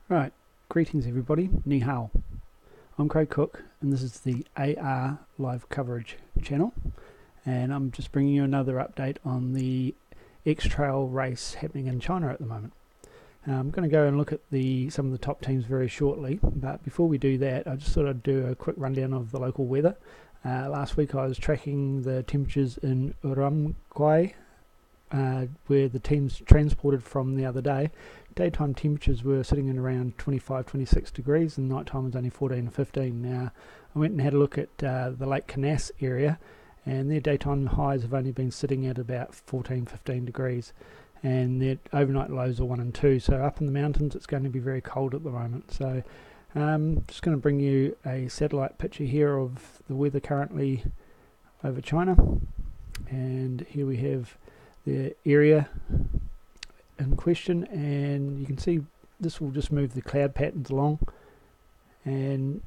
Right, greetings everybody, ni hao. I'm Craig Cook and this is the AR live coverage channel, and I'm just bringing you another update on the Xtrail race happening in China at the moment. I'm going to go and look at some of the top teams very shortly, but before we do that I just thought I'd do a quick rundown of the local weather. Last week I was tracking the temperatures in Urumqi, where the teams transported from the other day. Daytime temperatures were sitting in around 25-26 degrees and nighttime was only 14-15. Now I went and had a look at the Lake Canas area, and their daytime highs have only been sitting at about 14-15 degrees, and their overnight lows are 1 and 2. So up in the mountains it's going to be very cold at the moment. So just going to bring you a satellite picture here of the weather currently over China, and here we have the area in question, and you can see this will just move the cloud patterns along, and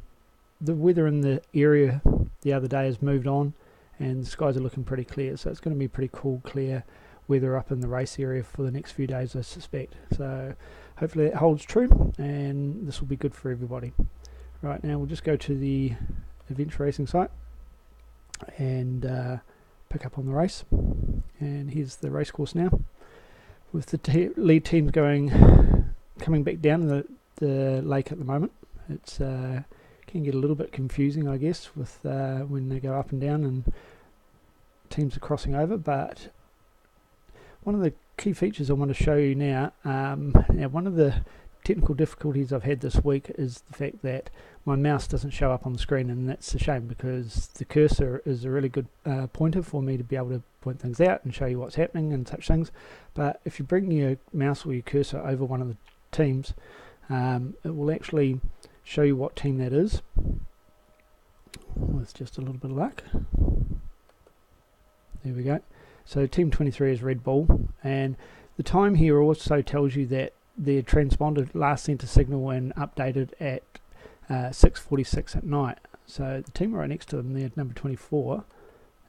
the weather in the area the other day has moved on and the skies are looking pretty clear, so it's going to be pretty cool clear weather up in the race area for the next few days, I suspect. So hopefully that holds true and this will be good for everybody. Right, now we'll just go to the events racing site and pick up on the race, and here's the race course now with the lead teams coming back down the lake at the moment. It's can get a little bit confusing, I guess, with when they go up and down and teams are crossing over, but one of the key features I want to show you now, one of the technical difficulties I've had this week is the fact that my mouse doesn't show up on the screen, and that's a shame because the cursor is a really good pointer for me to be able to point things out and show you what's happening and such things. But if you bring your mouse or your cursor over one of the teams, it will actually show you what team that is with just a little bit of luck. There we go. So team 23 is Red Bull, and the time here also tells you that their transponder last sent a signal when updated at 6:46 at night. So the team right next to them there, number 24,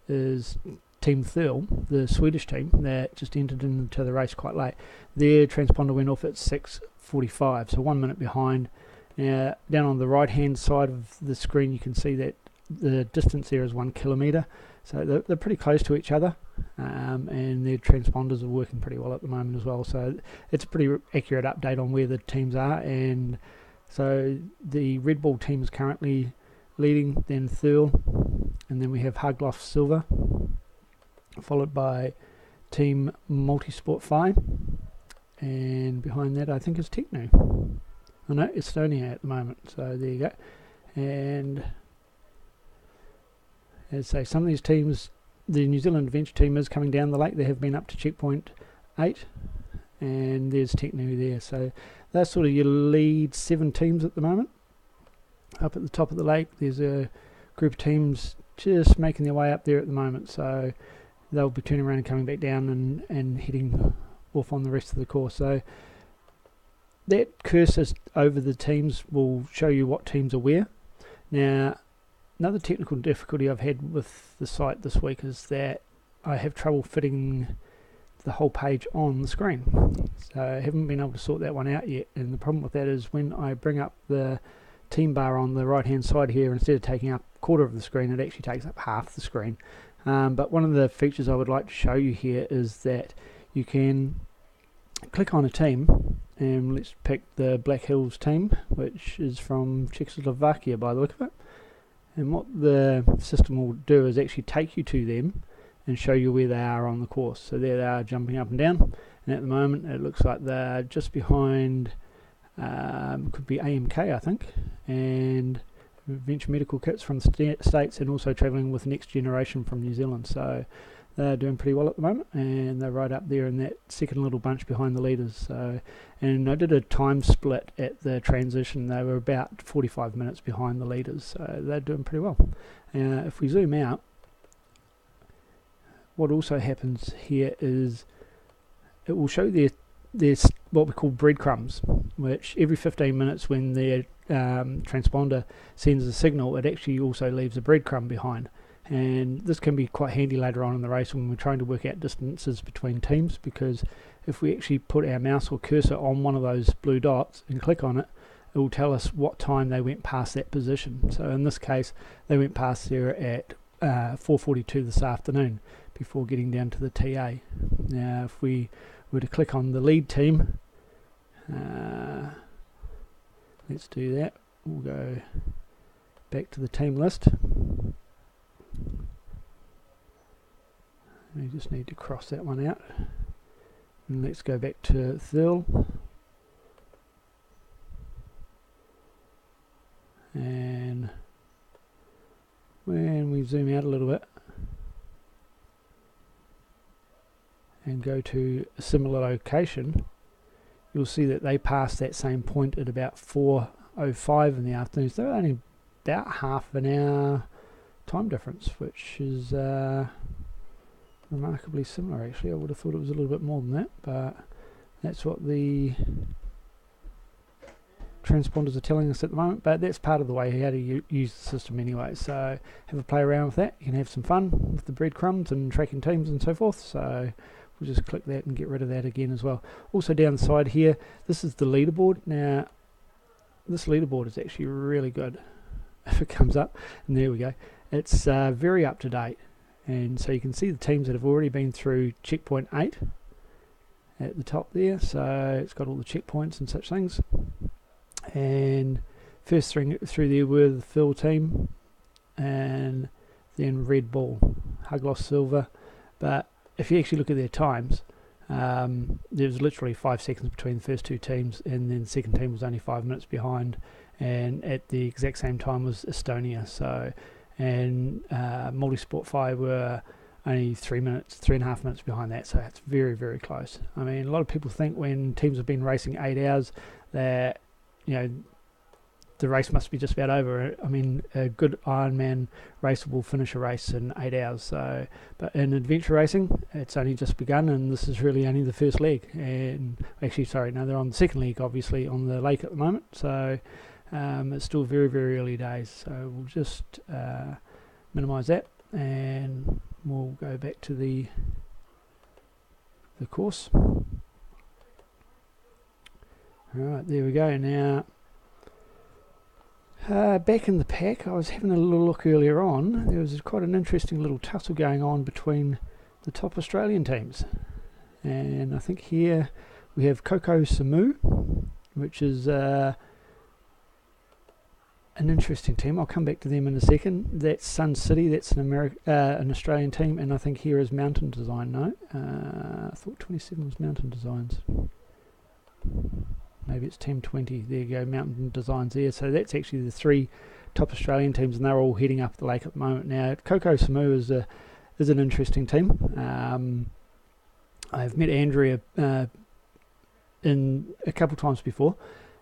is Team Xtrail, the Swedish team that just entered into the race quite late. Their transponder went off at 6:45, so 1 minute behind. Now down on the right hand side of the screen you can see that the distance there is 1 kilometre, so they're pretty close to each other, and their transponders are working pretty well at the moment as well, so it's a pretty accurate update on where the teams are. And so the Red Bull team is currently leading, then Xtrail, and then we have Haglof Silver, followed by Team Multisport Phi, and behind that I think is Techno. Oh no, Estonia at the moment, so there you go. And as I say, some of these teams, the New Zealand Adventure team is coming down the lake. They have been up to checkpoint 8, and there's Techno there. So that's sort of your lead 7 teams at the moment. Up at the top of the lake there's a group of teams just making their way up there at the moment, so they'll be turning around and coming back down and heading off on the rest of the course. So that cursor over the teams will show you what teams are where. Now another technical difficulty I've had with the site this week is that I have trouble fitting the whole page on the screen, so I haven't been able to sort that one out yet. And the problem with that is when I bring up the team bar on the right hand side here, instead of taking up a quarter of the screen, it actually takes up half the screen. But one of the features I would like to show you here is that you can click on a team, and let's pick the Black Hills team, which is from Czechoslovakia by the look of it. And what the system will do is actually take you to them and show you where they are on the course. So there they are jumping up and down, and at the moment it looks like they're just behind, could be AMK I think, and Adventure Medical Kits from the States, and also travelling with Next Generation from New Zealand. So they're doing pretty well at the moment, and they're right up there in that second little bunch behind the leaders. So, and I did a time split at the transition. They were about 45 minutes behind the leaders, so they're doing pretty well. If we zoom out, what also happens here is it will show their what we call breadcrumbs, which every 15 minutes when their transponder sends a signal, it actually also leaves a breadcrumb behind. And this can be quite handy later on in the race when we're trying to work out distances between teams, because if we actually put our mouse or cursor on one of those blue dots and click on it, it will tell us what time they went past that position. So in this case, they went past there at 4:42 this afternoon before getting down to the TA. Now if we were to click on the lead team, let's do that. We'll go back to the team list. We just need to cross that one out. And let's go back to Xtrail. And when we zoom out a little bit and go to a similar location, you'll see that they passed that same point at about 4:05 in the afternoon. So they're only about half an hour time difference, which is remarkably similar actually. I would have thought it was a little bit more than that, but that's what the transponders are telling us at the moment. But that's part of the way how to use the system anyway, so have a play around with that. You can have some fun with the breadcrumbs and tracking teams and so forth. So we'll just click that and get rid of that again as well. Also down the side here, this is the leaderboard. Now this leaderboard is actually really good if it comes up, and there we go. It's very up to date, and so you can see the teams that have already been through checkpoint 8 at the top there. So it's got all the checkpoints and such things. And first through there were the Phil team, and then Red Bull, Hugloss Silver. But if you actually look at their times, there was literally 5 seconds between the first two teams, and then the second team was only 5 minutes behind, and at the exact same time was Estonia. So, and Multisport 5 were only 3.5 minutes behind that. So it's very, very close. I mean, a lot of people think when teams have been racing 8 hours that, you know, the race must be just about over. I mean, a good Ironman racer will finish a race in 8 hours. So, but in adventure racing, it's only just begun, and this is really only the first leg. And actually, sorry, no, they're on the second leg, obviously, on the lake at the moment. So it's still very, very early days. So we'll just minimise that, and we'll go back to the course. Alright, there we go. Now, back in the pack, I was having a little look earlier on. There was quite an interesting little tussle going on between the top Australian teams. And I think here we have Coco Samu, which is an interesting team. I'll come back to them in a second. That's Sun City, that's an Australian team. And I think here is Mountain Design, no? I thought 27 was Mountain Designs. Maybe it's Team 20. There you go, Mountain Designs there. So that's actually the 3 top Australian teams, and they're all heading up the lake at the moment. Now, Coco Samu is an interesting team. I've met Andrea in a couple times before,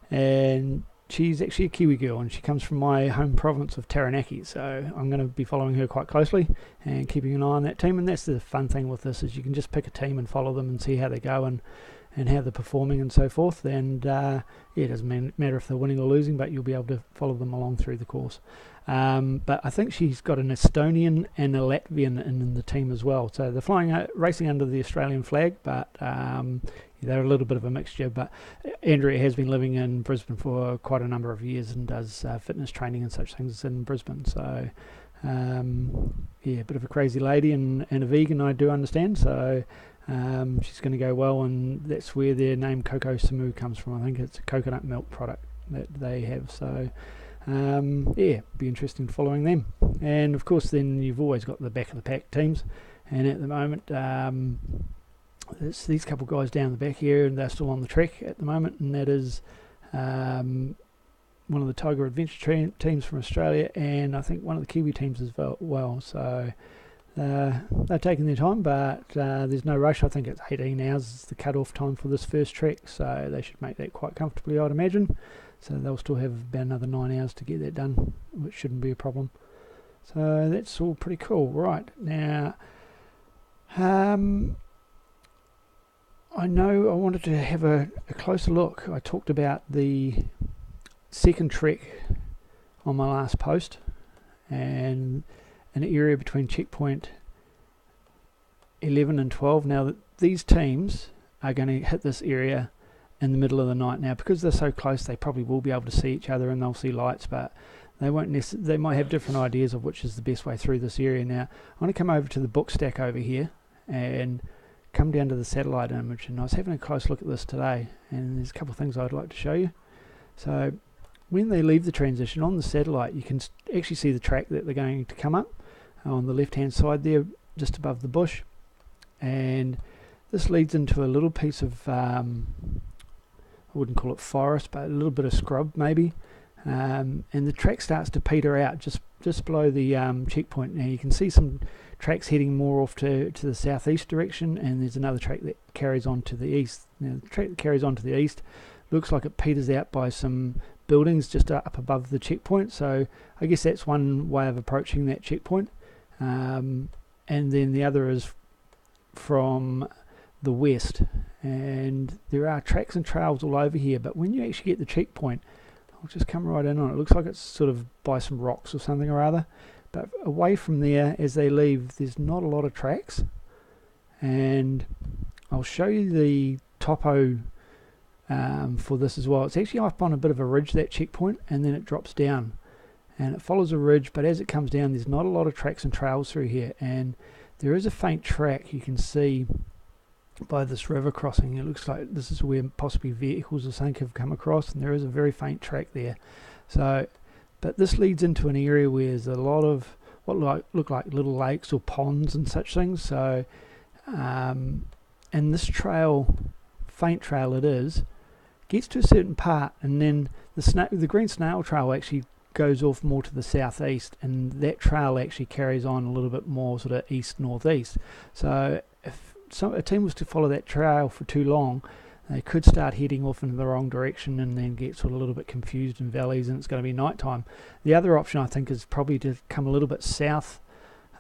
and she's actually a Kiwi girl, and she comes from my home province of Taranaki. So I'm going to be following her quite closely and keeping an eye on that team. And that's the fun thing with this, is you can just pick a team and follow them and see how they go and how they're performing and so forth. And it doesn't matter if they're winning or losing, but you'll be able to follow them along through the course. But I think she's got an Estonian and a Latvian in the team as well. So they're racing under the Australian flag, but they're a little bit of a mixture. But Andrea has been living in Brisbane for quite a number of years and does fitness training and such things in Brisbane. So a bit of a crazy lady and a vegan, I do understand. So she's going to go well, and that's where their name Coco Samu comes from. I think it's a coconut milk product that they have. So be interesting following them. And of course then you've always got the back of the pack teams, and at the moment it's these couple guys down the back here, and they're still on the trek at the moment, and that is one of the Tiger Adventure teams from Australia, and I think one of the Kiwi teams as well. So they're taking their time, but there's no rush. I think it's 18 hours is the cut-off time for this first trek, so they should make that quite comfortably, I'd imagine. So they'll still have about another 9 hours to get that done, which shouldn't be a problem. So that's all pretty cool. Right, now I know I wanted to have a closer look. I talked about the second trek on my last post, and an area between checkpoint 11 and 12. Now these teams are going to hit this area in the middle of the night. Now, because they're so close, they probably will be able to see each other and they'll see lights, but they won't they might have different ideas of which is the best way through this area. Now, I'm going to come over to the book stack over here and come down to the satellite image, and I was having a close look at this today, and there's a couple of things I'd like to show you. So when they leave the transition on the satellite, you can actually see the track that they're going to come up on the left hand side there, just above the bush, and this leads into a little piece of I wouldn't call it forest, but a little bit of scrub maybe, and the track starts to peter out just below the checkpoint. Now you can see some tracks heading more off to the southeast direction, and there's another track that carries on to the east. Now the track that carries on to the east looks like it peters out by some buildings just up above the checkpoint, so I guess that's one way of approaching that checkpoint. And then the other is from the west, and there are tracks and trails all over here, but when you actually get the checkpoint, I'll just come right in on it. It looks like it's sort of by some rocks or something or other, but away from there as they leave there's not a lot of tracks. And I'll show you the topo for this as well. It's actually up on a bit of a ridge, that checkpoint, and then it drops down and it follows a ridge, but as it comes down there's not a lot of tracks and trails through here, and there is a faint track you can see by this river crossing. It looks like this is where possibly vehicles or something have come across, and there is a very faint track there. So, but this leads into an area where there's a lot of what look like little lakes or ponds and such things. So, and this trail, faint trail it is, gets to a certain part, and then the green snail trail actually goes off more to the southeast, and that trail actually carries on a little bit more sort of east northeast. So if a team was to follow that trail for too long, they could start heading off in the wrong direction and then get sort of a little bit confused in valleys, and it's going to be nighttime. The other option I think is probably to come a little bit south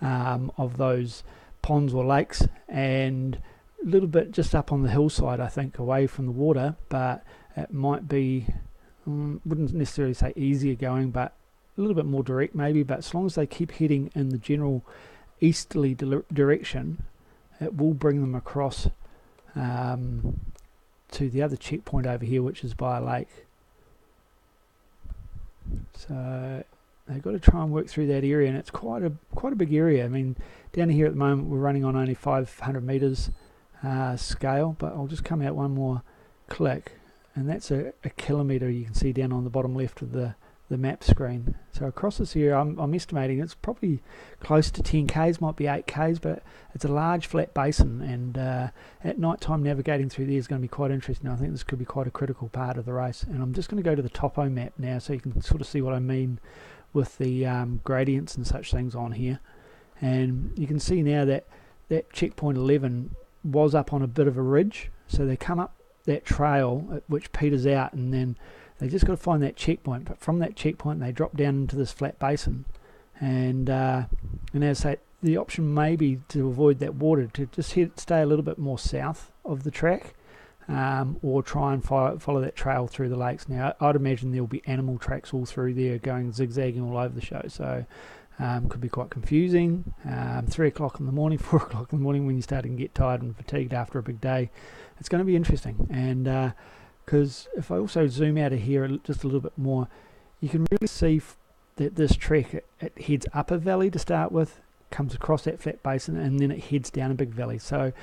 of those ponds or lakes, and a little bit just up on the hillside, I think, away from the water, but it might be wouldn't necessarily say easier going, but a little bit more direct maybe. But as long as they keep heading in the general easterly direction, it will bring them across to the other checkpoint over here, which is by a lake. So they've got to try and work through that area, and it's quite a big area. I mean, down here at the moment we're running on only 500 meters scale, but I'll just come out one more click, and that's a kilometre you can see down on the bottom left of the map screen. So across this area I'm estimating it's probably close to 10 k's, might be 8 k's, but it's a large flat basin, and at night time navigating through there is going to be quite interesting. I think this could be quite a critical part of the race, and I'm just going to go to the topo map now so you can sort of see what I mean with the gradients and such things on here. And you can see now that checkpoint 11 was up on a bit of a ridge, so they come up that trail which peters out, and then they just got to find that checkpoint. But from that checkpoint they drop down into this flat basin, and as I say, the option may be to avoid that water, to just stay a little bit more south of the track, or try and follow that trail through the lakes. Now I'd imagine there will be animal tracks all through there going zigzagging all over the show, so could be quite confusing. 3 o'clock in the morning, 4 o'clock in the morning, when you're starting to get tired and fatigued after a big day, it's going to be interesting. And because if I also zoom out of here just a little bit more, you can really see that this trek, it heads up a valley to start with, comes across that flat basin, and then it heads down a big valley. So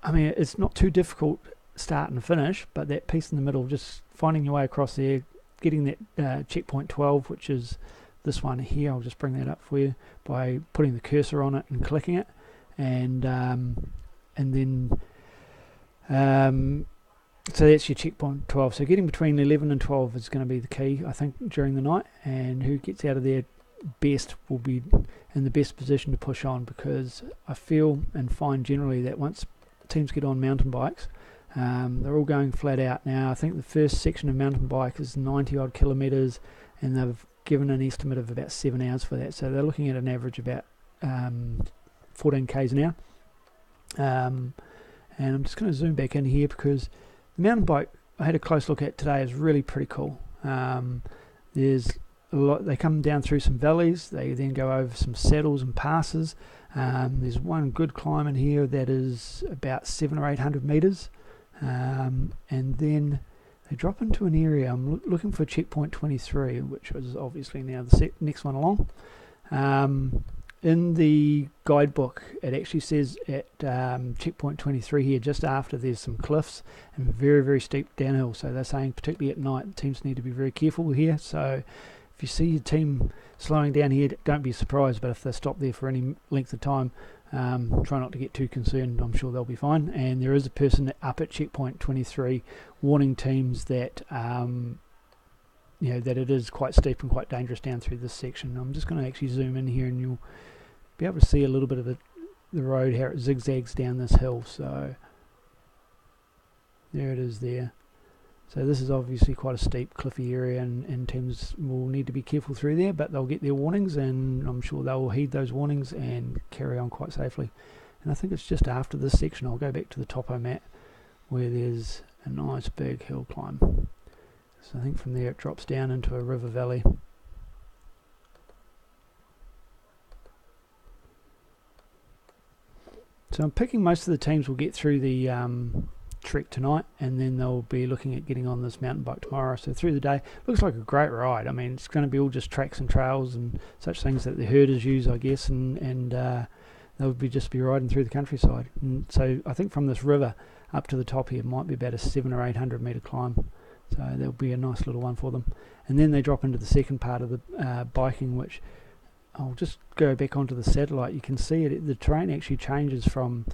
I mean, it's not too difficult start and finish, but that piece in the middle, just finding your way across there, getting that checkpoint 12, which is this one here. I'll just bring that up for you by putting the cursor on it and clicking it, and then so that's your checkpoint 12. So getting between 11 and 12 is going to be the key, I think, during the night, and who gets out of there best will be in the best position to push on, because I feel and find generally that once teams get on mountain bikes, they're all going flat out. Now I think the first section of mountain bike is 90 odd kilometres, and they've given an estimate of about 7 hours for that, so they're looking at an average about 14 k's an hour. And I'm just going to zoom back in here, because the mountain bike I had a close look at today is really pretty cool. There's a lot, they come down through some valleys, they then go over some saddles and passes. There's one good climb in here that is about 700 or 800 meters, and then they drop into an area. I'm looking for checkpoint 23, which is obviously now the next one along. In the guidebook, it actually says at checkpoint 23 here, just after, there's some cliffs and very, very steep downhill. So they're saying particularly at night, teams need to be very careful here. So if you see your team slowing down here, don't be surprised. But if they stop there for any length of time, try not to get too concerned. I'm sure they'll be fine. And there is a person up at checkpoint 23 warning teams that that it is quite steep and quite dangerous down through this section. I'm just going to actually zoom in here, and you'll be able to see a little bit of the road, how it zigzags down this hill. So there it is there. So this is obviously quite a steep, cliffy area, and teams will need to be careful through there, but they'll get their warnings, and I'm sure they'll heed those warnings and carry on quite safely. And I think it's just after this section, I'll go back to the topo map, where there's a nice big hill climb. So I think from there it drops down into a river valley. So I'm picking most of the teams will get through the trek tonight, and then they'll be looking at getting on this mountain bike tomorrow. So through the day, looks like a great ride. I mean, it's going to be all just tracks and trails and such things that the herders use, I guess, and they'll just be riding through the countryside. And so I think from this river up to the top here might be about a 700 or 800 metre climb. So there'll be a nice little one for them. And then they drop into the second part of the biking, which I'll just go back onto the satellite. You can see it. The terrain actually changes from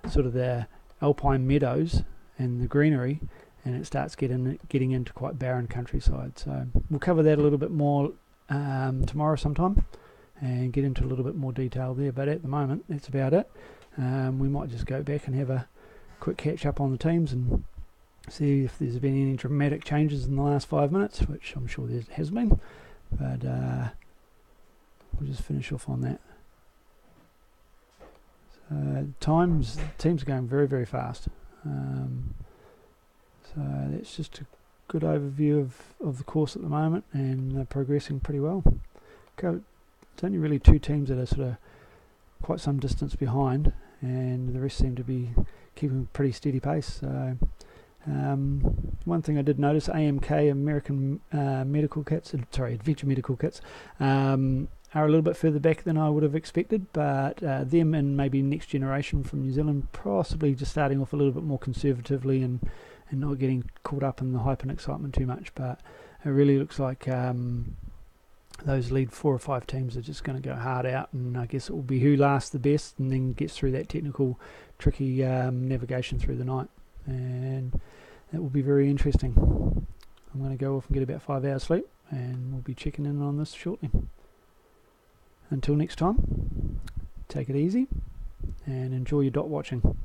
sort of the alpine meadows and the greenery, and it starts getting into quite barren countryside. So we'll cover that a little bit more tomorrow sometime and get into a little bit more detail there. But at the moment, that's about it. We might just go back and have a quick catch up on the teams and see if there's been any dramatic changes in the last 5 minutes, which I'm sure there has been. But we'll just finish off on that. Teams are going very, very fast. So that's just a good overview of the course at the moment, and they're progressing pretty well. It's only really two teams that are sort of quite some distance behind, and the rest seem to be keeping a pretty steady pace. So one thing I did notice, AMK, American Adventure Medical Kits, are a little bit further back than I would have expected, but them and maybe next generation from New Zealand possibly just starting off a little bit more conservatively and not getting caught up in the hype and excitement too much. But it really looks like those lead 4 or 5 teams are just going to go hard out, and I guess it will be who lasts the best and then gets through that technical, tricky navigation through the night, and that will be very interesting. I'm going to go off and get about 5 hours sleep, and we'll be checking in on this shortly. Until next time, take it easy and enjoy your dot watching.